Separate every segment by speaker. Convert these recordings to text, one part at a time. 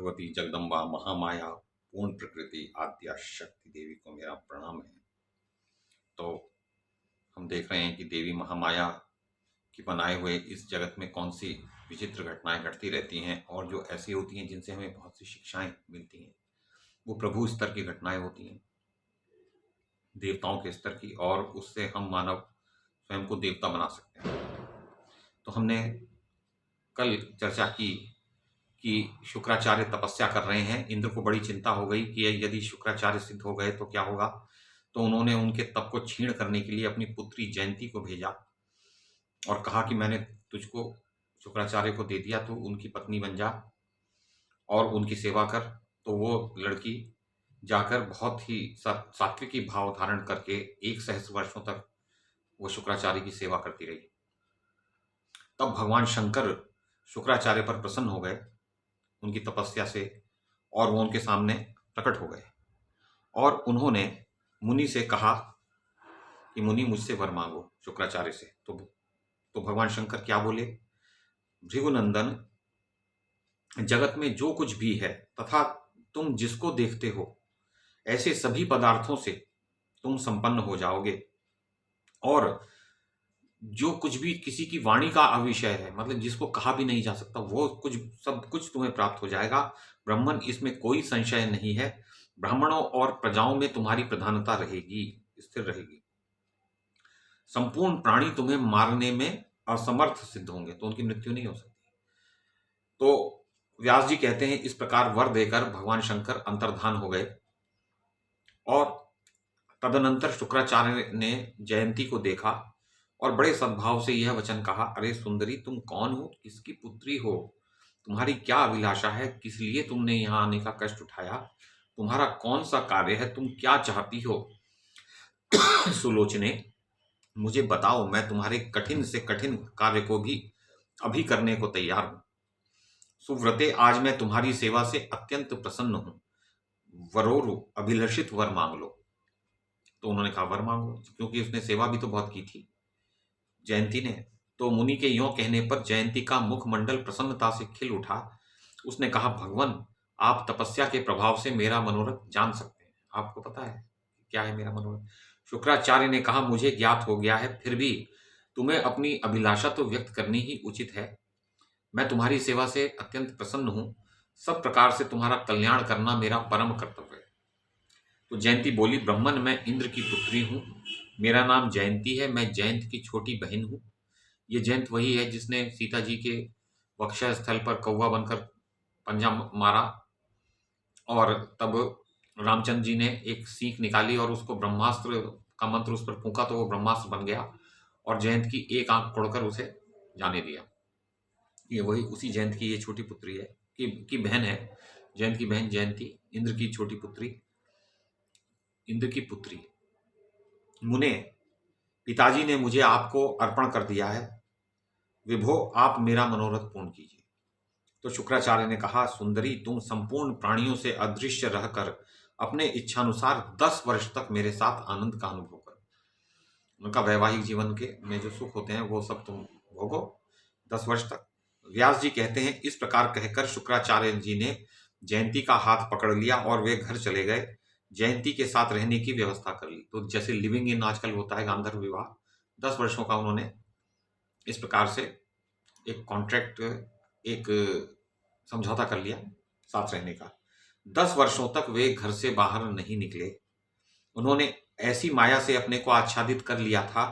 Speaker 1: भगवती जगदम्बा महामाया पूर्ण प्रकृति आद्या शक्ति देवी को मेरा प्रणाम है। तो हम देख रहे हैं कि देवी महामाया की बनाए हुए इस जगत में कौन सी विचित्र घटनाएं घटती रहती हैं, और जो ऐसी होती हैं जिनसे हमें बहुत सी शिक्षाएं मिलती हैं, वो प्रभु स्तर की घटनाएं होती हैं, देवताओं के स्तर की, और उससे हम मानव स्वयं को देवता बना सकते हैं। तो हमने कल चर्चा की कि शुक्राचार्य तपस्या कर रहे हैं। इंद्र को बड़ी चिंता हो गई कि यदि शुक्राचार्य सिद्ध हो गए तो क्या होगा। तो उन्होंने उनके तप को क्षीण करने के लिए अपनी पुत्री जयंती को भेजा और कहा कि मैंने तुझको शुक्राचार्य को दे दिया, तो उनकी पत्नी बन जा और उनकी सेवा कर। तो वो लड़की जाकर बहुत ही सात्विकी भाव धारण करके 1 सहस्र वर्षों तक वो शुक्राचार्य की सेवा करती रही। तब भगवान शंकर शुक्राचार्य पर प्रसन्न हो गए उनकी तपस्या से, और वो उनके सामने प्रकट हो गए और उन्होंने मुनि से कहा कि मुनि मुझसे वर मांगो शुक्राचार्य से। तो भगवान शंकर क्या बोले, भृगुनंदन, जगत में जो कुछ भी है तथा तुम जिसको देखते हो ऐसे सभी पदार्थों से तुम संपन्न हो जाओगे, और जो कुछ भी किसी की वाणी का अविषय है, मतलब जिसको कहा भी नहीं जा सकता, वो कुछ सब कुछ तुम्हें प्राप्त हो जाएगा। ब्राह्मण, इसमें कोई संशय नहीं है। ब्राह्मणों और प्रजाओं में तुम्हारी प्रधानता रहेगी, स्थिर रहेगी। संपूर्ण प्राणी तुम्हें मारने में असमर्थ सिद्ध होंगे, तो उनकी मृत्यु नहीं हो सकती। तो व्यास जी कहते हैं, इस प्रकार वर देकर भगवान शंकर अंतर्धान हो गए, और तदनंतर शुक्राचार्य ने जयंती को देखा और बड़े सद्भाव से यह वचन कहा, अरे सुंदरी, तुम कौन हो, किसकी पुत्री हो, तुम्हारी क्या अभिलाषा है, किस लिए तुमने यहाँ आने का कष्ट उठाया, तुम्हारा कौन सा कार्य है, तुम क्या चाहती हो। सुलोचने, मुझे बताओ, मैं तुम्हारे कठिन से कठिन कार्य को भी अभी करने को तैयार हूं। सुव्रते, आज मैं तुम्हारी सेवा से अत्यंत प्रसन्न हूं। वरोरु, अभिलषित वर मांग लो। तो उन्होंने कहा वर मांगो, क्योंकि उसने सेवा भी तो बहुत की थी जयंती ने। तो मुनि के यों कहने पर जयंती का मुखमंडल प्रसन्नता से खिल उठा। उसने कहा, भगवान, आप तपस्या के प्रभाव से मेरा मनोरथ जान सकते हैं। आपको पता है क्या है मेरा मनोरथ। शुक्राचार्य ने कहा, मुझे ज्ञात हो गया है, फिर भी तुम्हें अपनी अभिलाषा तो व्यक्त करनी ही उचित है। मैं तुम्हारी सेवा से अत्यंत प्रसन्न हूं। सब प्रकार से तुम्हारा कल्याण करना मेरा परम कर्तव्य है। तो जयंती बोली, ब्राह्मण, मैं इंद्र की पुत्री हूं, मेरा नाम जयंती है, मैं जयंत की छोटी बहन हूं। ये जयंत वही है जिसने सीता जी के वक्षस्थल स्थल पर कौवा बनकर पंजा मारा, और तब रामचंद्र जी ने एक सीख निकाली और उसको ब्रह्मास्त्र का मंत्र उस पर फूंका, तो वो ब्रह्मास्त्र बन गया और जयंत की एक आंख तोड़कर उसे जाने दिया। ये वही उसी जयंत की ये छोटी पुत्री है, की बहन है। जयंत की बहन जयंती, इंद्र की छोटी पुत्री, इंद्र की पुत्री। मुने, पिताजी ने मुझे आपको अर्पण कर दिया है, विभो आप मेरा मनोरथ पूर्ण कीजिए। तो शुक्राचार्य ने कहा, सुंदरी, तुम संपूर्ण प्राणियों से अदृश्य रहकर अपने इच्छानुसार 10 वर्ष तक मेरे साथ आनंद का अनुभव करो। उनका वैवाहिक जीवन के में जो सुख होते हैं वो सब तुम भोगो 10 वर्ष तक। व्यास जी कहते हैं, इस प्रकार कहकर शुक्राचार्य जी ने जयंती का हाथ पकड़ लिया और वे घर चले गए। जयंती के साथ रहने की व्यवस्था कर ली। तो जैसे लिविंग इन आजकल होता है, गांधर्व विवाह, 10 वर्षों का उन्होंने इस प्रकार से एक कॉन्ट्रैक्ट, एक समझौता कर लिया साथ रहने का। 10 वर्षों तक वे घर से बाहर नहीं निकले। उन्होंने ऐसी माया से अपने को आच्छादित कर लिया था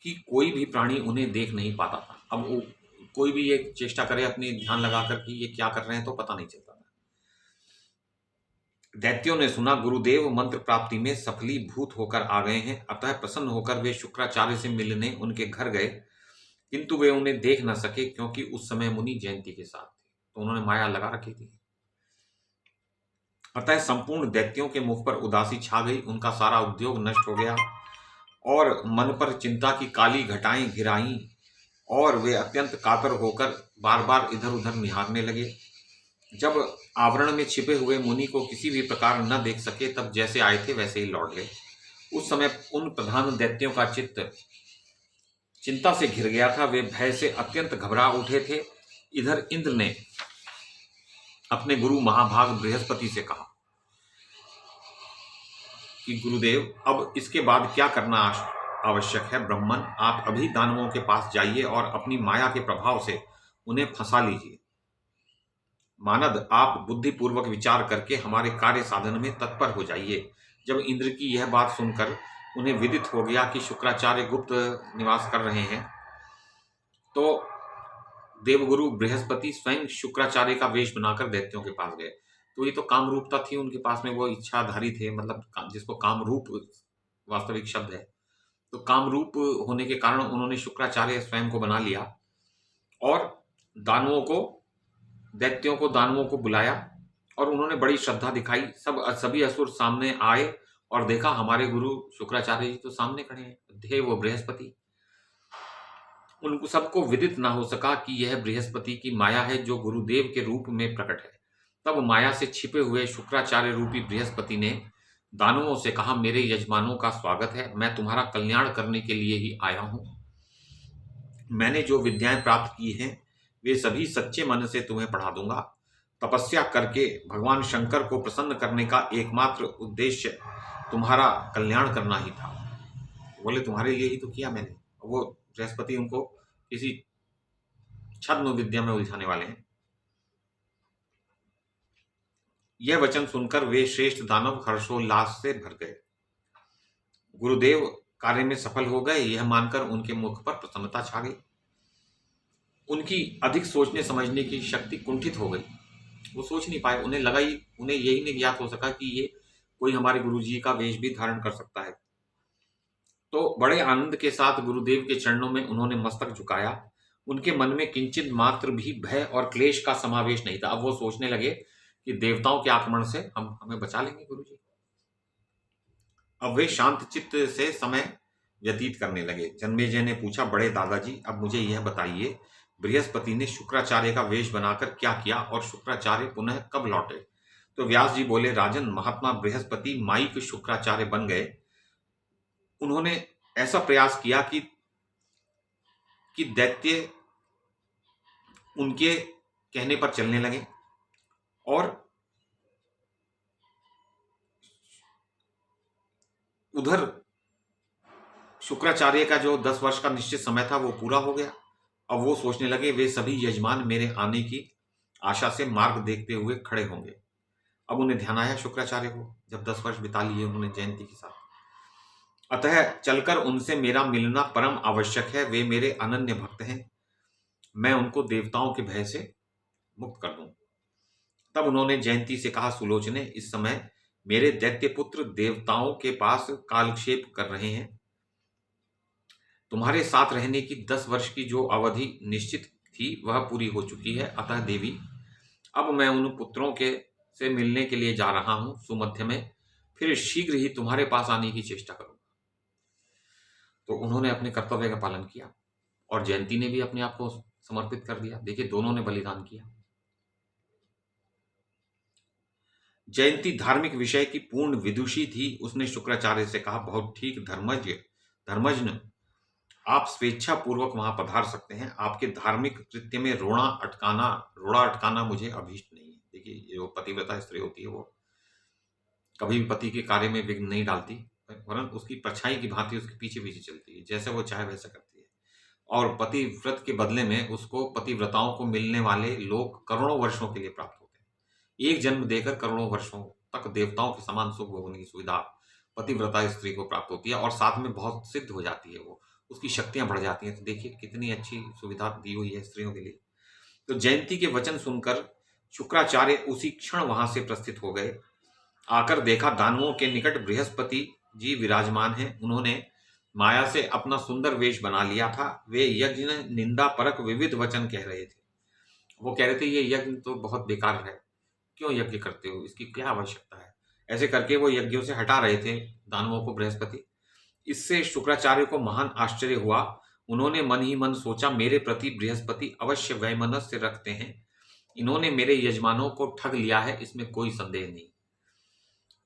Speaker 1: कि कोई भी प्राणी उन्हें देख नहीं पाता था। अब कोई भी ये चेष्टा करे अपनी ध्यान लगाकर कि ये क्या कर रहे हैं, तो पता नहीं चलता था। दैत्यों ने सुना गुरुदेव मंत्र प्राप्ति में सफलीभूत होकर आ गए हैं, अतः प्रसन्न होकर वे शुक्राचार्य से मिलने उनके घर गए, किंतु वे उन्हें देख न सके, क्योंकि उस समय मुनि जयंती के साथ थे। तो उन्होंने माया लगा रखी थी। अतः संपूर्ण दैत्यों के मुख पर उदासी छा गई, उनका सारा उद्योग नष्ट हो गया और मन पर चिंता की काली घटाएं घिराई, और वे अत्यंत कातर होकर बार बार इधर उधर निहारने लगे। जब आवरण में छिपे हुए मुनि को किसी भी प्रकार न देख सके, तब जैसे आए थे वैसे ही लौट गए। उस समय उन प्रधान दैत्यों का चित्त चिंता से घिर गया था। वे भय से अत्यंत घबरा उठे थे। इधर इंद्र ने अपने गुरु महाभाग बृहस्पति से कहा कि गुरुदेव, अब इसके बाद क्या करना आवश्यक है? ब्राह्मण, आप अभी दानवों के पास जाइए और अपनी माया के प्रभाव से उन्हें फंसा लीजिए। मानद, आप बुद्धिपूर्वक विचार करके हमारे कार्य साधन में तत्पर हो जाइए। जब इंद्र की यह बात सुनकर उन्हें विदित हो गया कि शुक्राचार्य गुप्त निवास कर रहे हैं, तो देवगुरु बृहस्पति स्वयं शुक्राचार्य का वेश बनाकर दैत्यों के पास गए। तो ये तो कामरूपता थी उनके पास में, वो इच्छाधारी थे, मतलब जिसको कामरूप वास्तविक शब्द है। तो कामरूप होने के कारण उन्होंने शुक्राचार्य स्वयं को बना लिया और दैत्यों को दानवों को बुलाया और उन्होंने बड़ी श्रद्धा दिखाई। सभी असुर सामने आए और देखा हमारे गुरु शुक्राचार्य जी तो सामने खड़े हैं, थे वो बृहस्पति। उनको सबको विदित ना हो सका कि यह बृहस्पति की माया है जो गुरुदेव के रूप में प्रकट है। तब माया से छिपे हुए शुक्राचार्य रूपी बृहस्पति ने दानवों से कहा, मेरे यजमानों का स्वागत है, मैं तुम्हारा कल्याण करने के लिए ही आया हूं। मैंने जो विद्याएं प्राप्त की हैं वे सभी सच्चे मन से तुम्हें पढ़ा दूंगा। तपस्या करके भगवान शंकर को प्रसन्न करने का एकमात्र उद्देश्य तुम्हारा कल्याण करना ही था। बोले, तुम्हारे लिए ही तो किया मैंने। वो बृहस्पति उनको किसी छद्म विद्या में उलझाने वाले हैं। यह वचन सुनकर वे श्रेष्ठ दानव हर्षोल्लास से भर गए। गुरुदेव कार्य में सफल हो गए, यह मानकर उनके मुख पर प्रसन्नता छा गई। उनकी अधिक सोचने समझने की शक्ति कुंठित हो गई। वो सोच नहीं पाए। उन्हें यही नहीं ज्ञात हो सका कि ये कोई हमारे गुरुजी का वेश भी धारण कर सकता है। तो बड़े आनंद के साथ गुरुदेव के चरणों में उन्होंने मस्तक झुकाया। उनके मन में किंचित मात्र भी भय और क्लेश का समावेश नहीं था। अब वो सोचने लगे कि देवताओं के आक्रमण से हमें बचा लेंगे गुरुजी। अब वे शांत चित्त से समय व्यतीत करने लगे। जन्मेजय ने पूछा, बड़े दादाजी, अब मुझे यह बताइए, बृहस्पति ने शुक्राचार्य का वेश बनाकर क्या किया और शुक्राचार्य पुनः कब लौटे? तो व्यास जी बोले, राजन, महात्मा बृहस्पति माईक शुक्राचार्य बन गए। उन्होंने ऐसा प्रयास किया कि दैत्य उनके कहने पर चलने लगे और उधर शुक्राचार्य का जो 10 वर्ष का निश्चित समय था वो पूरा हो गया। अब वो सोचने लगे वे सभी यजमान मेरे आने की आशा से मार्ग देखते हुए खड़े होंगे। अब उन्हें ध्यान आया शुक्राचार्य को, जब 10 वर्ष बिता लिए उन्होंने जयंती के साथ। अतः चलकर उनसे मेरा मिलना परम आवश्यक है। वे मेरे अनन्य भक्त हैं, मैं उनको देवताओं के भय से मुक्त कर दूं। तब उन्होंने जयंती से कहा, सुलोचने, इस समय मेरे दैत्य पुत्र देवताओं के पास कालक्षेप कर रहे हैं। तुम्हारे साथ रहने की 10 वर्ष की जो अवधि निश्चित थी वह पूरी हो चुकी है। अतः देवी, अब मैं उन पुत्रों से मिलने के लिए जा रहा हूं सुमध्य में, फिर शीघ्र ही तुम्हारे पास आने की चेष्टा करूंगा। तो उन्होंने अपने कर्तव्य का पालन किया और जयंती ने भी अपने आप को समर्पित कर दिया। देखिए, दोनों ने बलिदान किया। जयंती धार्मिक विषय की पूर्ण विदुषी थी। उसने शुक्राचार्य से कहा, बहुत ठीक धर्मज्ञ, आप स्वेच्छा पूर्वक वहां पधार सकते हैं। आपके धार्मिक कृत्य में रोड़ा अटकाना मुझे अभीष्ट नहीं है। देखिए, जो पतिव्रता स्त्री होती है वो कभी भी पति के कार्य में विघ्न नहीं डालती, वरन उसकी परछाई की भांति उसके पीछे पीछे चलती है, जैसे वो चाहे वैसा करती है। और पतिव्रत के बदले में उसको पतिव्रताओं को मिलने वाले लोग करोड़ों वर्षों के लिए प्राप्त होते हैं। एक जन्म देकर करोड़ों वर्षों तक देवताओं के समान सुख भोगने की सुविधा पतिव्रता स्त्री को प्राप्त होती है और साथ में बहुत सिद्ध हो जाती है, वो उसकी शक्तियां बढ़ जाती हैं। तो देखिए कितनी अच्छी सुविधा दी हुई है स्त्रियों के लिए। तो जयंती के वचन सुनकर शुक्राचार्य उसी क्षण वहां से प्रस्थित हो गए। आकर देखा दानवों के निकट बृहस्पति जी विराजमान हैं। उन्होंने माया से अपना सुंदर वेश बना लिया था। वे यज्ञ निंदा परक विविध वचन कह रहे थे। वो कह रहे थे, ये यज्ञ तो बहुत बेकार है, क्यों यज्ञ करते हो, इसकी क्या आवश्यकता है। ऐसे करके वो यज्ञों से हटा रहे थे दानवों को बृहस्पति। इससे शुक्राचार्य को महान आश्चर्य हुआ। उन्होंने मन ही मन सोचा, मेरे प्रति बृहस्पति अवश्य वैमनस्य रखते हैं। इन्होंने मेरे यजमानों को ठग लिया है, इसमें कोई संदेह नहीं।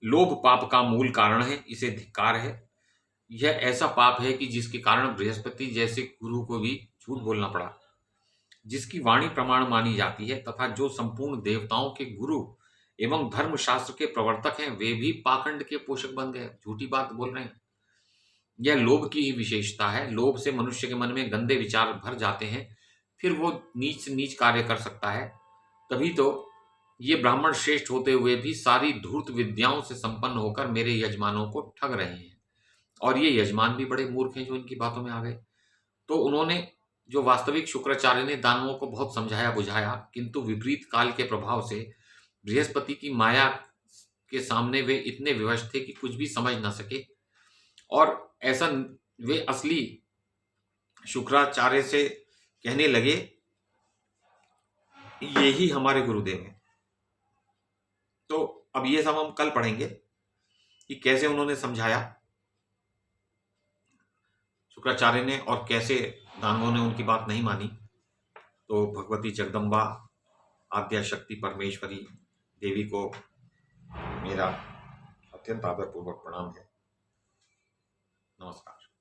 Speaker 1: लोभ पाप का मूल कारण है, इसे धिक्कार है। यह ऐसा पाप है कि जिसके कारण बृहस्पति जैसे गुरु को भी झूठ बोलना पड़ा। जिसकी वाणी प्रमाण मानी जाती है तथा जो संपूर्ण देवताओं के गुरु एवं धर्मशास्त्र के प्रवर्तक हैं, वे भी पाखंड के पोषक बन गए। झूठी बात बोल रहे हैं। यह लोभ की ही विशेषता है। लोभ से मनुष्य के मन में गंदे विचार भर जाते हैं, फिर वो नीच से नीच कार्य कर सकता है। तभी तो ये ब्राह्मण श्रेष्ठ होते हुए भी सारी धूर्त विद्याओं से संपन्न होकर मेरे यजमानों को ठग रहे हैं, और ये यजमान भी बड़े मूर्ख हैं जो इनकी बातों में आ गए। तो उन्होंने, जो वास्तविक शुक्राचार्य ने दानवों को बहुत समझाया बुझाया, किंतु विपरीत काल के प्रभाव से बृहस्पति की माया के सामने वे इतने विवश थे कि कुछ भी समझ न सके, और ऐसा वे असली शुक्राचार्य से कहने लगे, ये ही हमारे गुरुदेव हैं। तो अब ये सब हम कल पढ़ेंगे कि कैसे उन्होंने समझाया शुक्राचार्य ने, और कैसे दानवों ने उनकी बात नहीं मानी। तो भगवती जगदम्बा आद्या शक्ति परमेश्वरी देवी को मेरा अत्यंत आदरपूर्वक प्रणाम है। नमस्कार।